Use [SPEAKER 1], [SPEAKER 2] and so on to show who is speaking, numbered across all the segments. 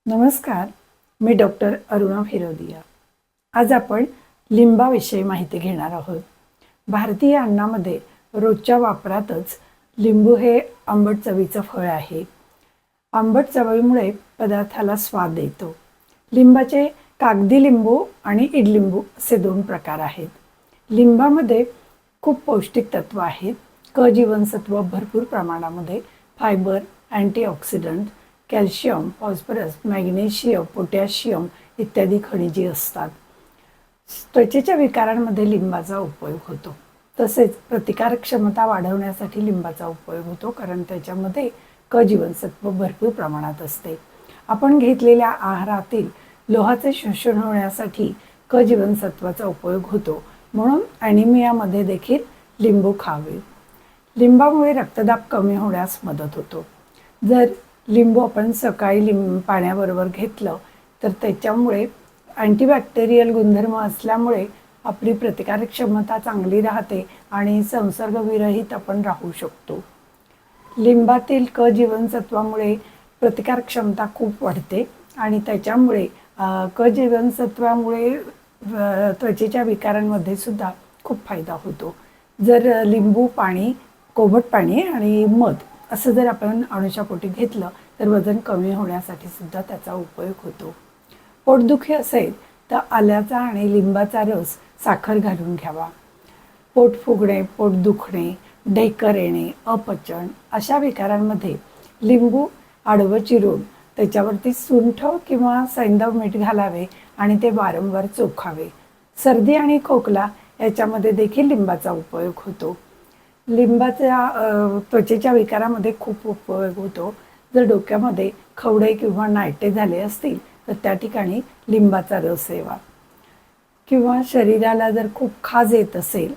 [SPEAKER 1] नमस्कार, मी डॉक्टर अरुणा फिरोदिया। आज आपण लिंबाविषयी माहिती घेणार आहोत। भारतीय अन्नामध्ये रोजच्या वापरातच लिंबू हे आंबट चवीचं फळ आहे। आंबट चवीमुळे पदार्थाला स्वाद येतो। लिंबाचे कागदी लिंबू आणि ईडलिंबू असे दोन प्रकार आहेत। लिंबामध्ये खूप पौष्टिक तत्व आहेत। क जीवनसत्व भरपूर प्रमाणामध्ये, fibre, antioxidant, calcium, phosphorus, magnesium, potassium इत्यादी खनिजे असतात। त्वचेच्या विकारांमध्ये लिंबाचा उपयोग होतो। तसेच प्रतिकारक क्षमता वाढवण्यासाठी लिंबाचा उपयोग होतो, कारण त्याच्यामध्ये क जीवनसत्व भरपूर प्रमाणात असते। आपण घेतलेल्या आहारातील लोहाचे शोषण होण्यासाठी क जीवनसत्वाचा उपयोग होतो, म्हणून ॲनिमियामध्ये देखील लिंबू खावे। लिंबामुळे रक्तदाब कमी होण्यास मदत होतो। जर लिंबू आपण सकाळी पाण्याबरोबर घेतलं तर त्याच्यामुळे अँटीबॅक्टेरियल गुणधर्म असल्यामुळे आपली प्रतिकारक क्षमता चांगली राहते आणि संसर्गविरहित आपण राहू शकतो। लिंबातील क जीवनसत्वामुळे प्रतिकारक क्षमता खूप वाढते आणि त्याच्यामुळे क जीवनसत्वामुळे त्वचेच्या विकारांमध्ये सुद्धा खूप फायदा होतो। जर लिंबू पाणी, कोमट पाणी आणि मध असं जर आपण अनुशापोटी घेतलं तर वजन कमी होण्यासाठी सुद्धा त्याचा उपयोग होतो। पोटदुखी असेल तर आल्याचा आणि लिंबाचा रस साखर घालून घ्यावा। पोट फुगणे, पोट दुखणे, ढेकर येणे, अपचन अशा विकारांमध्ये लिंबू आडवं चिरून त्याच्यावरती सुंठ किंवा सैंधव मीठ घालावे आणि ते वारंवार चोखावे। सर्दी आणि खोकला याच्यामध्ये देखील लिंबाचा उपयोग होतो। लिंबाच्या त्वचेच्या विकारामध्ये खूप उपयोग होतो। जर डोक्यामध्ये खवडे किंवा नायटे झाले असतील तर त्या ठिकाणी लिंबाचा रस यावा, किंवा शरीराला जर खूप खाज येत असेल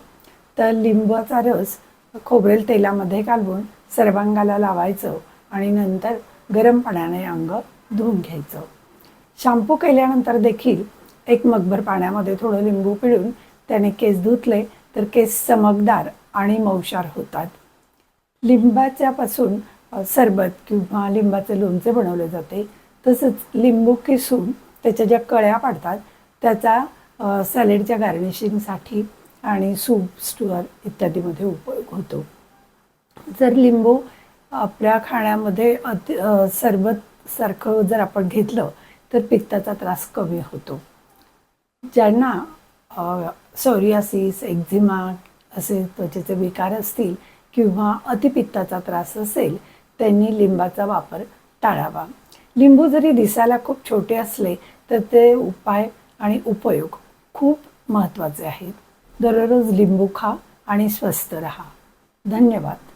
[SPEAKER 1] तर लिंबाचा रस खोबरेल तेलामध्ये घालून सर्वांगाला लावायचं आणि नंतर गरम पाण्याने अंग धुवून घ्यायचं। शॅम्पू केल्यानंतर देखील एक मगभर पाण्यामध्ये थोडं लिंबू पिळून त्याने केस धुतले तर केस चमकदार आणि मऊशार होतात। लिंबाच्यापासून सरबत किंवा लिंबाचे लोणचे बनवले जाते। तसंच लिंबू किसून त्याच्या ज्या कळ्या पडतात त्याचा सॅलेडच्या गार्निशिंगसाठी आणि सूप, स्टूअर इत्यादीमध्ये उपयोग होतो। जर लिंबू आपल्या खाण्यामध्ये सरबत सारखं जर आपण घेतलं तर पित्ताचा त्रास कमी होतो। ज्यांना सोरियासिस, एक्झिमा असे त्वचेचे विकार असतील किंवा अतिपित्ताचा त्रास असेल त्यांनी लिंबाचा वापर टाळावा। लिंबू जरी दिसायला खूप छोटे असले तर ते उपाय आणि उपयोग खूप महत्त्वाचे आहेत। दररोज लिंबू खा आणि स्वस्थ रहा। धन्यवाद।